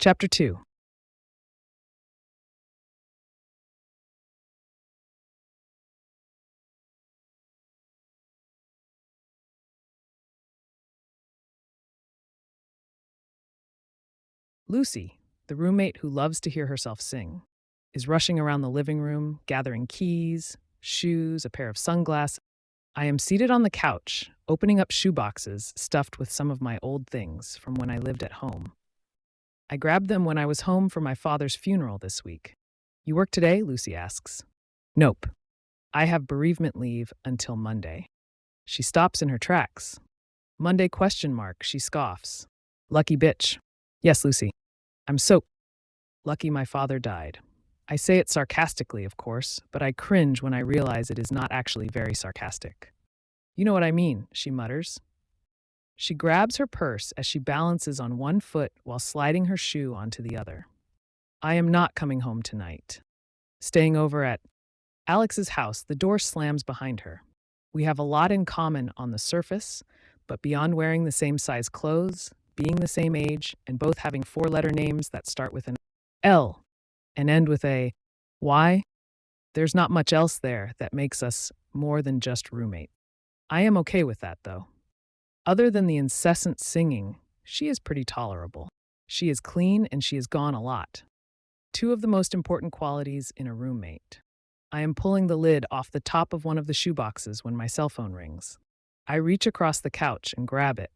Chapter 2. Lucy, the roommate who loves to hear herself sing, is rushing around the living room, gathering keys, shoes, a pair of sunglasses. I am seated on the couch, opening up shoeboxes stuffed with some of my old things from when I lived at home. I grabbed them when I was home for my father's funeral this week. You work today? Lucy asks. Nope. I have bereavement leave until Monday. She stops in her tracks. Monday question mark, she scoffs. Lucky bitch. Yes, Lucy. I'm so lucky my father died. I say it sarcastically, of course, but I cringe when I realize it is not actually very sarcastic. You know what I mean, she mutters. She grabs her purse as she balances on one foot while sliding her shoe onto the other. I am not coming home tonight. Staying over at Alex's house, the door slams behind her. We have a lot in common on the surface, but beyond wearing the same size clothes, being the same age, and both having four-letter names that start with an L and end with a Y, there's not much else there that makes us more than just roommates. I am okay with that, though. Other than the incessant singing, she is pretty tolerable. She is clean and she is gone a lot. Two of the most important qualities in a roommate. I am pulling the lid off the top of one of the shoeboxes when my cell phone rings. I reach across the couch and grab it.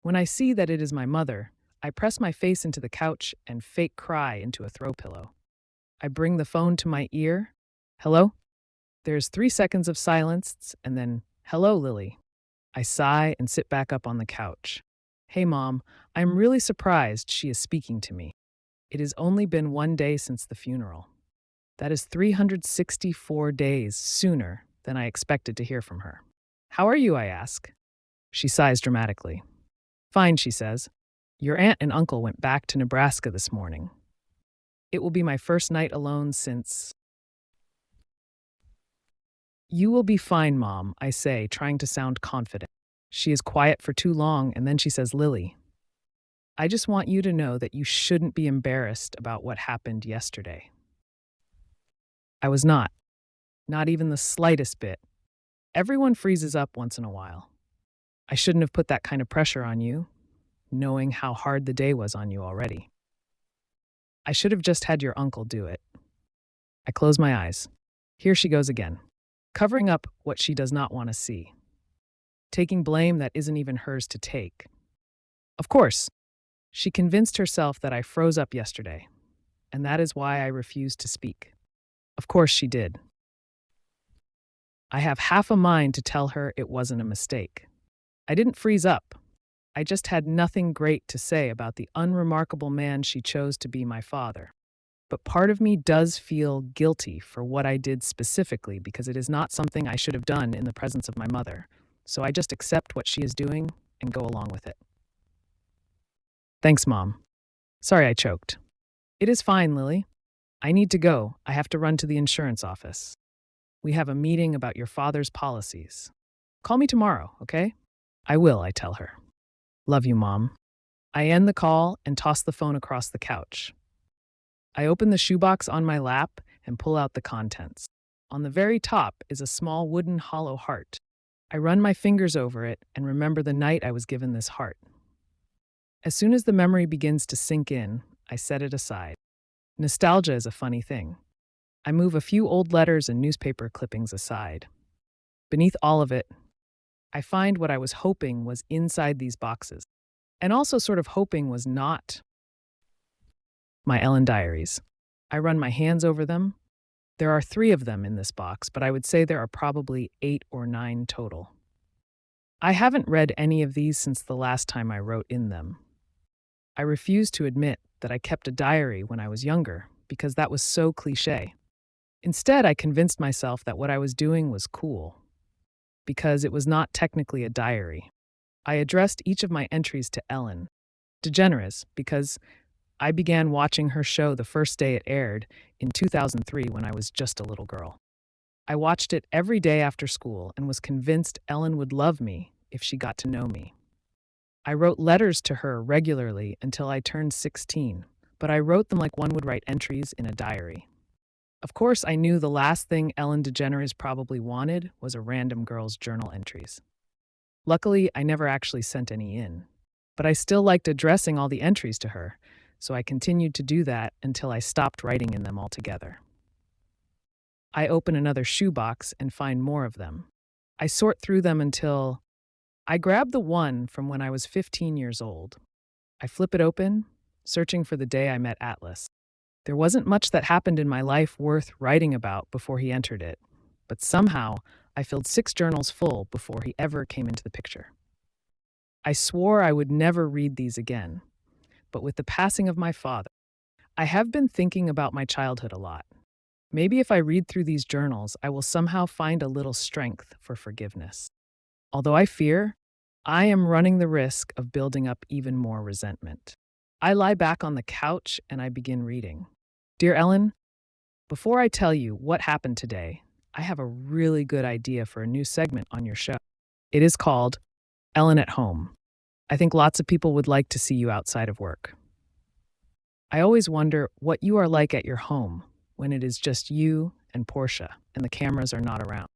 When I see that it is my mother, I press my face into the couch and fake cry into a throw pillow. I bring the phone to my ear. Hello? There's 3 seconds of silence and then, hello, Lily. I sigh and sit back up on the couch. Hey, Mom, I'm really surprised she is speaking to me. It has only been 1 day since the funeral. That is 364 days sooner than I expected to hear from her. How are you, I ask. She sighs dramatically. Fine, she says. Your aunt and uncle went back to Nebraska this morning. It will be my first night alone since... You will be fine, Mom, I say, trying to sound confident. She is quiet for too long, and then she says, Lily, I just want you to know that you shouldn't be embarrassed about what happened yesterday. I was not. Not even the slightest bit. Everyone freezes up once in a while. I shouldn't have put that kind of pressure on you, knowing how hard the day was on you already. I should have just had your uncle do it. I close my eyes. Here she goes again, covering up what she does not want to see, taking blame that isn't even hers to take. Of course, she convinced herself that I froze up yesterday, and that is why I refused to speak. Of course she did. I have half a mind to tell her it wasn't a mistake. I didn't freeze up. I just had nothing great to say about the unremarkable man she chose to be my father. But part of me does feel guilty for what I did specifically because it is not something I should have done in the presence of my mother. So I just accept what she is doing and go along with it. Thanks, Mom. Sorry I choked. It is fine, Lily. I need to go. I have to run to the insurance office. We have a meeting about your father's policies. Call me tomorrow, okay? I will, I tell her. Love you, Mom. I end the call and toss the phone across the couch. I open the shoebox on my lap and pull out the contents. On the very top is a small wooden hollow heart. I run my fingers over it and remember the night I was given this heart. As soon as the memory begins to sink in, I set it aside. Nostalgia is a funny thing. I move a few old letters and newspaper clippings aside. Beneath all of it, I find what I was hoping was inside these boxes, and also sort of hoping was not my Ellen diaries. I run my hands over them. There are 3 of them in this box, but I would say there are probably 8 or 9 total. I haven't read any of these since the last time I wrote in them. I refuse to admit that I kept a diary when I was younger because that was so cliché. Instead, I convinced myself that what I was doing was cool because it was not technically a diary. I addressed each of my entries to Ellen DeGeneres because I began watching her show the first day it aired in 2003 when I was just a little girl. I watched it every day after school and was convinced Ellen would love me if she got to know me. I wrote letters to her regularly until I turned 16, but I wrote them like one would write entries in a diary. Of course, I knew the last thing Ellen DeGeneres probably wanted was a random girl's journal entries. Luckily, I never actually sent any in, but I still liked addressing all the entries to her, so I continued to do that until I stopped writing in them altogether. I open another shoebox and find more of them. I sort through them until I grab the one from when I was 15 years old. I flip it open, searching for the day I met Atlas. There wasn't much that happened in my life worth writing about before he entered it, but somehow I filled 6 journals full before he ever came into the picture. I swore I would never read these again, but with the passing of my father, I have been thinking about my childhood a lot. Maybe if I read through these journals, I will somehow find a little strength for forgiveness. Although I fear, I am running the risk of building up even more resentment. I lie back on the couch and I begin reading. Dear Ellen, before I tell you what happened today, I have a really good idea for a new segment on your show. It is called Ellen at Home. I think lots of people would like to see you outside of work. I always wonder what you are like at your home when it is just you and Portia and the cameras are not around.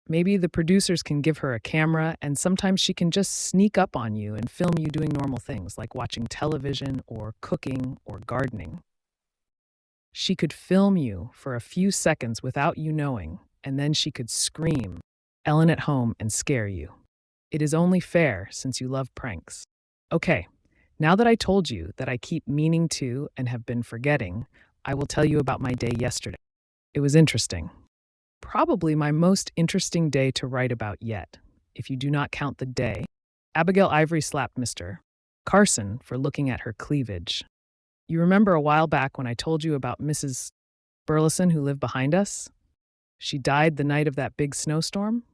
Maybe the producers can give her a camera and sometimes she can just sneak up on you and film you doing normal things like watching television or cooking or gardening. She could film you for a few seconds without you knowing, and then she could scream, Ellen at Home, and scare you. It is only fair since you love pranks. Okay, now that I told you that I keep meaning to and have been forgetting, I will tell you about my day yesterday. It was interesting. Probably my most interesting day to write about yet, if you do not count the day Abigail Ivory slapped Mr. Carson for looking at her cleavage. You remember a while back when I told you about Mrs. Burleson who lived behind us? She died the night of that big snowstorm?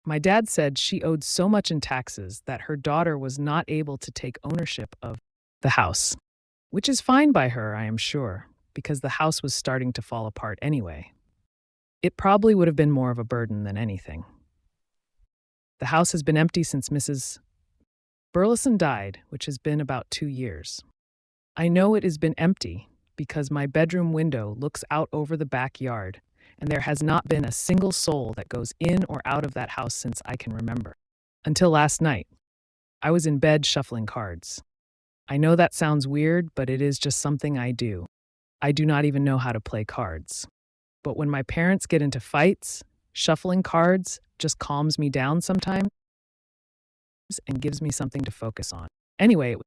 My dad said she owed so much in taxes that her daughter was not able to take ownership of the house, which is fine by her, I am sure, because the house was starting to fall apart anyway. It probably would have been more of a burden than anything. The house has been empty since Mrs. Burleson died, which has been about 2 years. I know it has been empty because my bedroom window looks out over the backyard, and there has not been a single soul that goes in or out of that house since I can remember. Until last night, I was in bed shuffling cards. I know that sounds weird, but it is just something I do. I do not even know how to play cards. But when my parents get into fights, shuffling cards just calms me down sometimes and gives me something to focus on. Anyway, it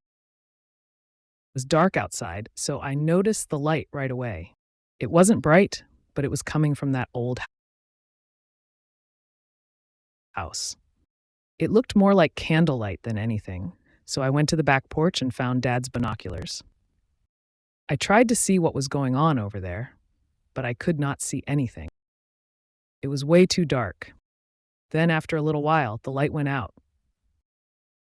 was dark outside, so I noticed the light right away. It wasn't bright, but it was coming from that old house. It looked more like candlelight than anything, so I went to the back porch and found Dad's binoculars. I tried to see what was going on over there, but I could not see anything. It was way too dark. Then, after a little while, the light went out.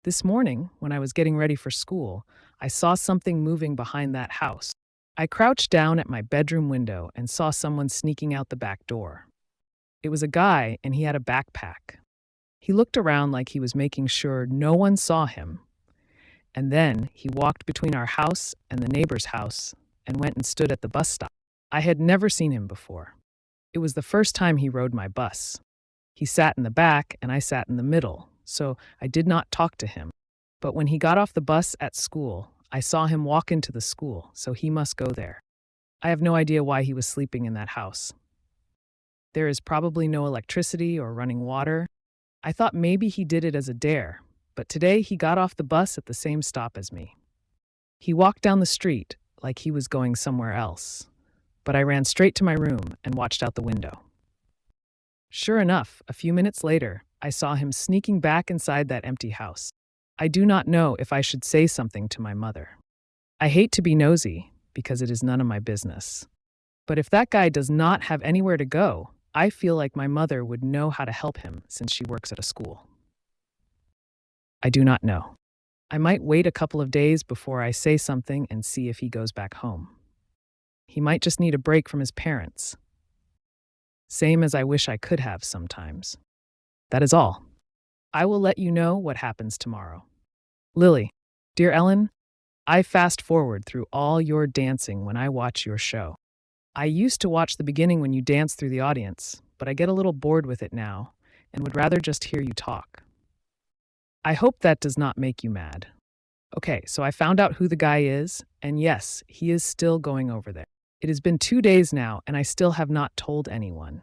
This morning, when I was getting ready for school, I saw something moving behind that house. I crouched down at my bedroom window and saw someone sneaking out the back door. It was a guy, and he had a backpack. He looked around like he was making sure no one saw him. And then he walked between our house and the neighbor's house and went and stood at the bus stop. I had never seen him before. It was the first time he rode my bus. He sat in the back and I sat in the middle, so I did not talk to him. But when he got off the bus at school, I saw him walk into the school, so he must go there. I have no idea why he was sleeping in that house. There is probably no electricity or running water. I thought maybe he did it as a dare, but today he got off the bus at the same stop as me. He walked down the street like he was going somewhere else, but I ran straight to my room and watched out the window. Sure enough, a few minutes later, I saw him sneaking back inside that empty house. I do not know if I should say something to my mother. I hate to be nosy, because it is none of my business. But if that guy does not have anywhere to go, I feel like my mother would know how to help him since she works at a school. I do not know. I might wait a couple of days before I say something and see if he goes back home. He might just need a break from his parents. Same as I wish I could have sometimes. That is all. I will let you know what happens tomorrow. Lily, dear Ellen, I fast forward through all your dancing when I watch your show. I used to watch the beginning when you dance through the audience, but I get a little bored with it now and would rather just hear you talk. I hope that does not make you mad. Okay, so I found out who the guy is, and yes, he is still going over there. It has been 2 days now, and I still have not told anyone.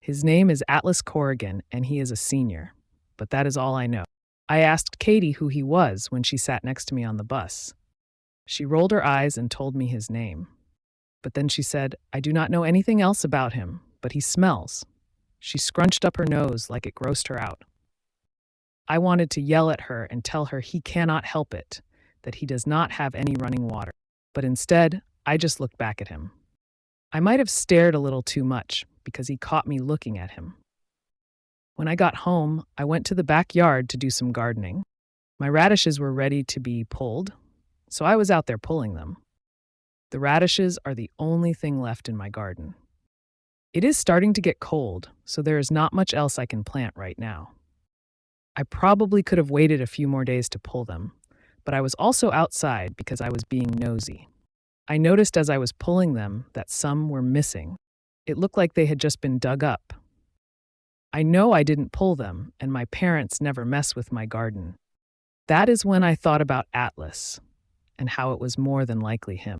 His name is Atlas Corrigan, and he is a senior, but that is all I know. I asked Katie who he was when she sat next to me on the bus. She rolled her eyes and told me his name. But then she said, I do not know anything else about him, but he smells. She scrunched up her nose like it grossed her out. I wanted to yell at her and tell her he cannot help it, that he does not have any running water. But instead, I just looked back at him. I might have stared a little too much because he caught me looking at him. When I got home, I went to the backyard to do some gardening. My radishes were ready to be pulled, so I was out there pulling them. The radishes are the only thing left in my garden. It is starting to get cold, so there is not much else I can plant right now. I probably could have waited a few more days to pull them, but I was also outside because I was being nosy. I noticed as I was pulling them that some were missing. It looked like they had just been dug up. I know I didn't pull them, and my parents never mess with my garden. That is when I thought about Atlas and how it was more than likely him.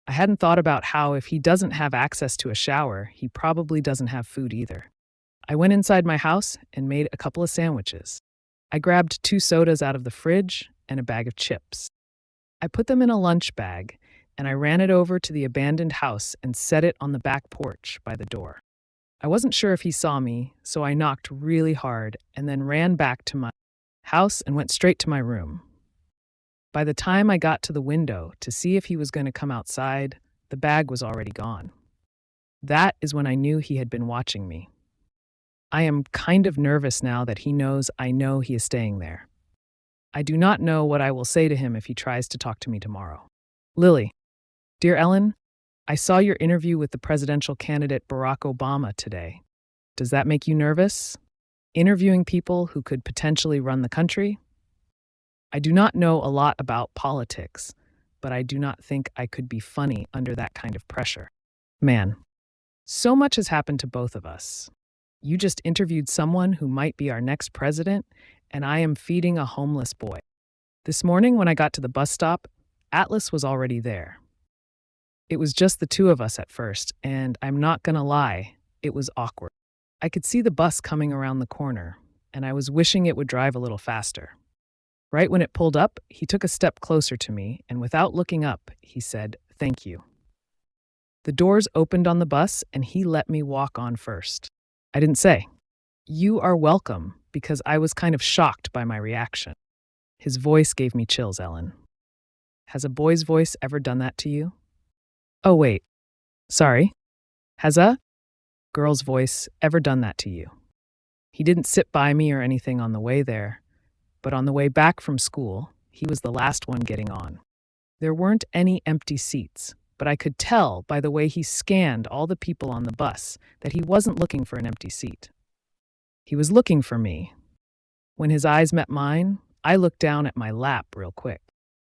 I hadn't thought about how if he doesn't have access to a shower, he probably doesn't have food either. I went inside my house and made a couple of sandwiches. I grabbed 2 sodas out of the fridge and a bag of chips. I put them in a lunch bag, and I ran it over to the abandoned house and set it on the back porch by the door. I wasn't sure if he saw me, so I knocked really hard and then ran back to my house and went straight to my room. By the time I got to the window to see if he was going to come outside, the bag was already gone. That is when I knew he had been watching me. I am kind of nervous now that he knows I know he is staying there. I do not know what I will say to him if he tries to talk to me tomorrow. Lily, dear Ellen, I saw your interview with the presidential candidate Barack Obama today. Does that make you nervous? Interviewing people who could potentially run the country? I do not know a lot about politics, but I do not think I could be funny under that kind of pressure. Man, so much has happened to both of us. You just interviewed someone who might be our next president, and I am feeding a homeless boy. This morning when I got to the bus stop, Atlas was already there. It was just the 2 of us at first, and I'm not gonna lie, it was awkward. I could see the bus coming around the corner, and I was wishing it would drive a little faster. Right when it pulled up, he took a step closer to me, and without looking up, he said, "Thank you." The doors opened on the bus, and he let me walk on first. I didn't say, "You are welcome," because I was kind of shocked by my reaction. His voice gave me chills, Ellen. Has a boy's voice ever done that to you? Oh, wait. Sorry. Has a girl's voice ever done that to you? He didn't sit by me or anything on the way there, but on the way back from school, he was the last one getting on. There weren't any empty seats, but I could tell by the way he scanned all the people on the bus that he wasn't looking for an empty seat. He was looking for me. When his eyes met mine, I looked down at my lap real quick.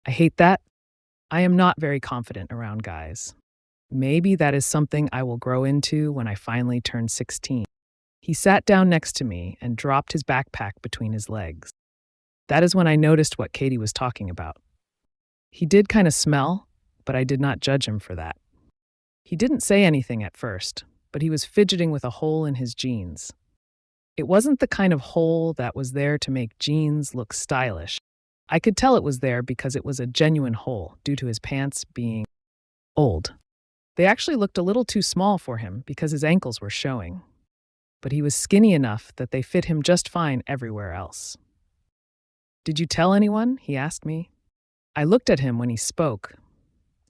I hate that. I am not very confident around guys. Maybe that is something I will grow into when I finally turn 16. He sat down next to me and dropped his backpack between his legs. That is when I noticed what Katie was talking about. He did kind of smell, but I did not judge him for that. He didn't say anything at first, but he was fidgeting with a hole in his jeans. It wasn't the kind of hole that was there to make jeans look stylish. I could tell it was there because it was a genuine hole due to his pants being old. They actually looked a little too small for him because his ankles were showing. But he was skinny enough that they fit him just fine everywhere else. "Did you tell anyone?" he asked me. I looked at him when he spoke,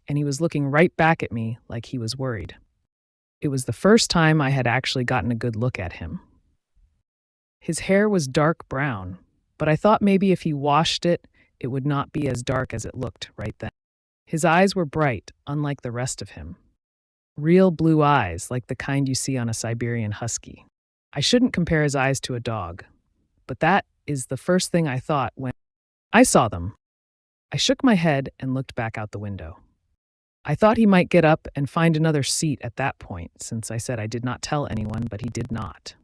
and he was looking right back at me like he was worried. It was the first time I had actually gotten a good look at him. His hair was dark brown, but I thought maybe if he washed it, it would not be as dark as it looked right then. His eyes were bright, unlike the rest of him. Real blue eyes, like the kind you see on a Siberian husky. I shouldn't compare his eyes to a dog, but that is the first thing I thought when I saw them. I shook my head and looked back out the window. I thought he might get up and find another seat at that point, since I said I did not tell anyone, but he did not.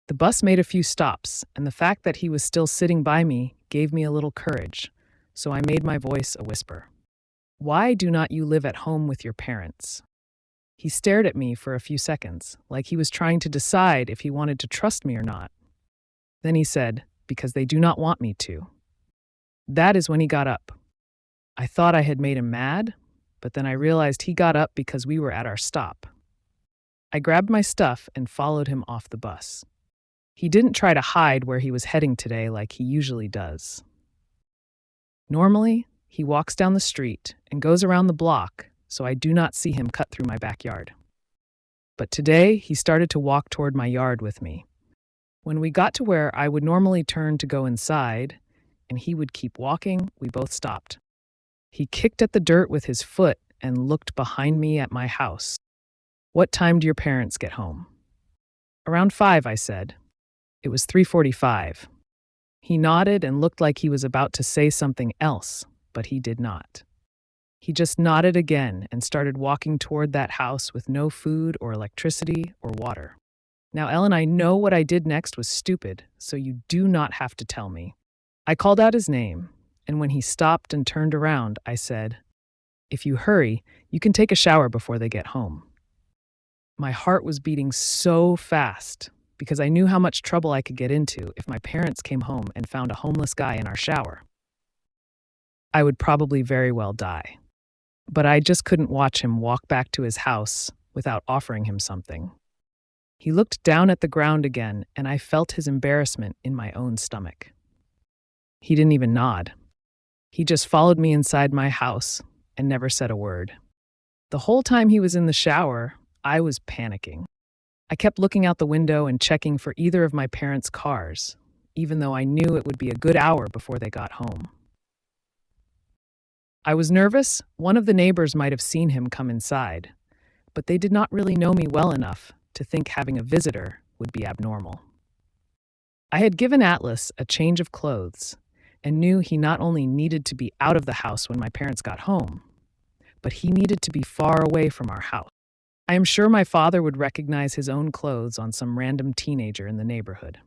The bus made a few stops, and the fact that he was still sitting by me gave me a little courage, so I made my voice a whisper. Why do not you live at home with your parents? He stared at me for a few seconds, like he was trying to decide if he wanted to trust me or not. Then he said, because they do not want me to. That is when he got up. I thought I had made him mad, but then I realized he got up because we were at our stop. I grabbed my stuff and followed him off the bus. He didn't try to hide where he was heading today like he usually does. Normally, he walks down the street and goes around the block, so I do not see him cut through my backyard. But today, he started to walk toward my yard with me. When we got to where I would normally turn to go inside, and he would keep walking, we both stopped. He kicked at the dirt with his foot and looked behind me at my house. What time do your parents get home? Around 5, I said. It was 3:45. He nodded and looked like he was about to say something else, but he did not. He just nodded again and started walking toward that house with no food or electricity or water. Now, Ellen, I know what I did next was stupid, so you do not have to tell me. I called out his name, and when he stopped and turned around, I said, if you hurry, you can take a shower before they get home. My heart was beating so fast because I knew how much trouble I could get into if my parents came home and found a homeless guy in our shower. I would probably very well die. But I just couldn't watch him walk back to his house without offering him something. He looked down at the ground again, and I felt his embarrassment in my own stomach. He didn't even nod. He just followed me inside my house and never said a word. The whole time he was in the shower, I was panicking. I kept looking out the window and checking for either of my parents' cars, even though I knew it would be a good hour before they got home. I was nervous. One of the neighbors might have seen him come inside, but they did not really know me well enough to think having a visitor would be abnormal. I had given Atlas a change of clothes and knew he not only needed to be out of the house when my parents got home, but he needed to be far away from our house. I am sure my father would recognize his own clothes on some random teenager in the neighborhood.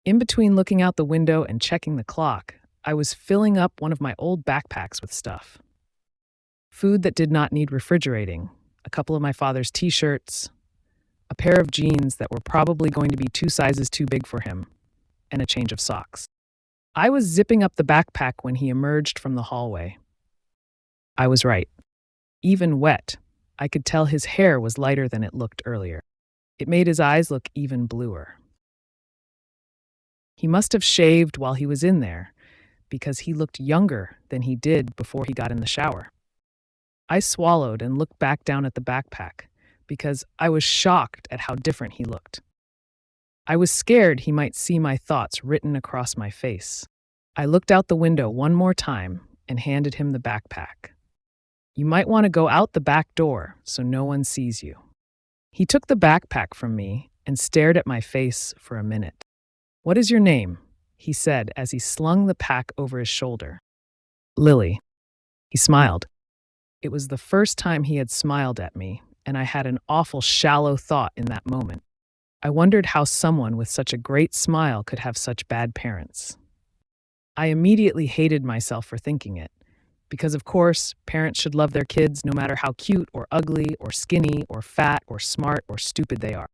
In between looking out the window and checking the clock, I was filling up one of my old backpacks with stuff. Food that did not need refrigerating, a couple of my father's t-shirts, a pair of jeans that were probably going to be 2 sizes too big for him, and a change of socks. I was zipping up the backpack when he emerged from the hallway. I was right. Even wet, I could tell his hair was lighter than it looked earlier. It made his eyes look even bluer. He must have shaved while he was in there, because he looked younger than he did before he got in the shower. I swallowed and looked back down at the backpack because I was shocked at how different he looked. I was scared he might see my thoughts written across my face. I looked out the window one more time and handed him the backpack. You might want to go out the back door so no one sees you. He took the backpack from me and stared at my face for a minute. What is your name? He said as he slung the pack over his shoulder. Lily. He smiled. It was the first time he had smiled at me, and I had an awful shallow thought in that moment. I wondered how someone with such a great smile could have such bad parents. I immediately hated myself for thinking it, because of course, parents should love their kids no matter how cute or ugly or skinny or fat or smart or stupid they are.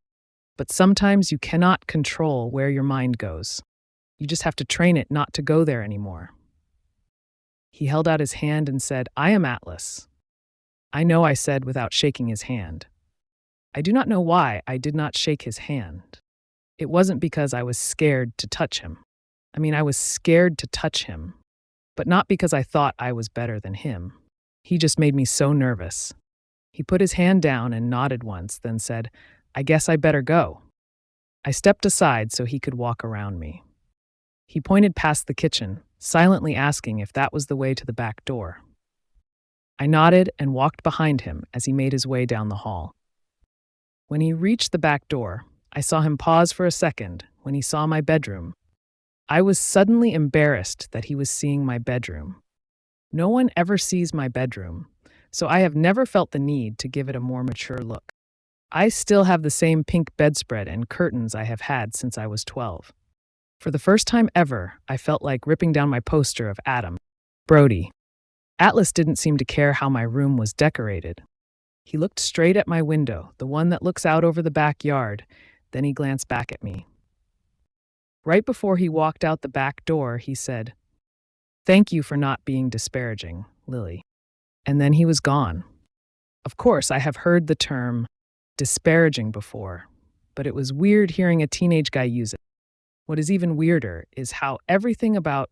But sometimes you cannot control where your mind goes. You just have to train it not to go there anymore. He held out his hand and said, I am Atlas. I know, I said without shaking his hand. I do not know why I did not shake his hand. It wasn't because I was scared to touch him. I was scared to touch him, but not because I thought I was better than him. He just made me so nervous. He put his hand down and nodded once, then said, I guess I better go. I stepped aside so he could walk around me. He pointed past the kitchen, silently asking if that was the way to the back door. I nodded and walked behind him as he made his way down the hall. When he reached the back door, I saw him pause for a second when he saw my bedroom I was suddenly embarrassed that he was seeing my bedroom. No one ever sees my bedroom, so I have never felt the need to give it a more mature look. I still have the same pink bedspread and curtains I have had since I was 12. For the first time ever, I felt like ripping down my poster of Adam, Brody. Atlas didn't seem to care how my room was decorated. He looked straight at my window, the one that looks out over the backyard, then he glanced back at me. Right before he walked out the back door, he said, "Thank you for not being disparaging, Lily." And then he was gone. Of course, I have heard the term disparaging before, but it was weird hearing a teenage guy use it. What is even weirder is how everything about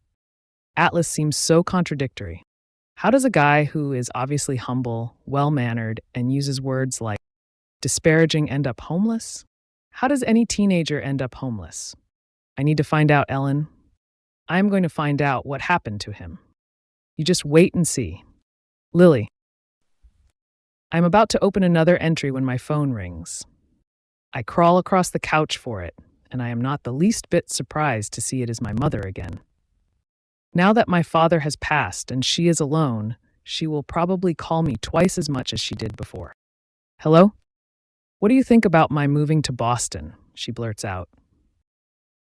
Atlas seems so contradictory. How does a guy who is obviously humble, well-mannered, and uses words like disparaging end up homeless? How does any teenager end up homeless? I need to find out, Ellen. I'm going to find out what happened to him. You just wait and see. Lily. I'm about to open another entry when my phone rings. I crawl across the couch for it, and I am not the least bit surprised to see it is my mother again. Now that my father has passed and she is alone, she will probably call me twice as much as she did before. Hello? What do you think about my moving to Boston? She blurts out.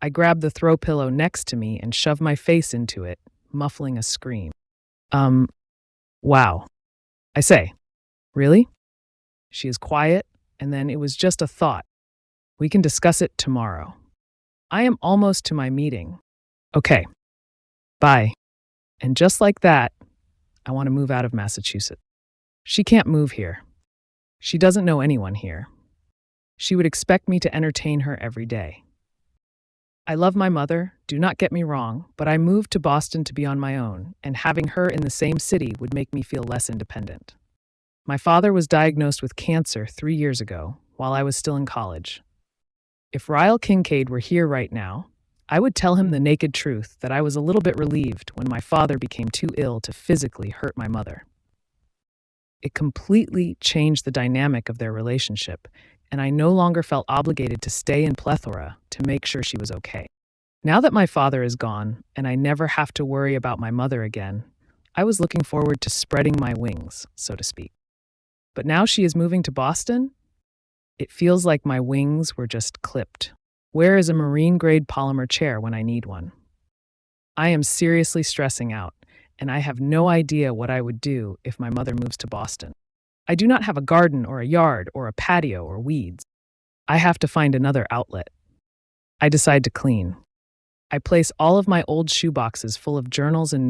I grab the throw pillow next to me and shove my face into it, muffling a scream. Wow. I say, really? She is quiet, and then it was just a thought. We can discuss it tomorrow. I am almost to my meeting. Okay. Bye. And just like that, I want to move out of Massachusetts. She can't move here. She doesn't know anyone here. She would expect me to entertain her every day. I love my mother, do not get me wrong, but I moved to Boston to be on my own, and having her in the same city would make me feel less independent. My father was diagnosed with cancer 3 years ago, while I was still in college. If Ryle Kincaid were here right now, I would tell him the naked truth that I was a little bit relieved when my father became too ill to physically hurt my mother. It completely changed the dynamic of their relationship, and I no longer felt obligated to stay in Plethora to make sure she was okay. Now that my father is gone, and I never have to worry about my mother again, I was looking forward to spreading my wings, so to speak. But now she is moving to Boston? It feels like my wings were just clipped. Where is a marine-grade polymer chair when I need one? I am seriously stressing out, and I have no idea what I would do if my mother moves to Boston. I do not have a garden or a yard or a patio or weeds. I have to find another outlet. I decide to clean. I place all of my old shoeboxes full of journals and notes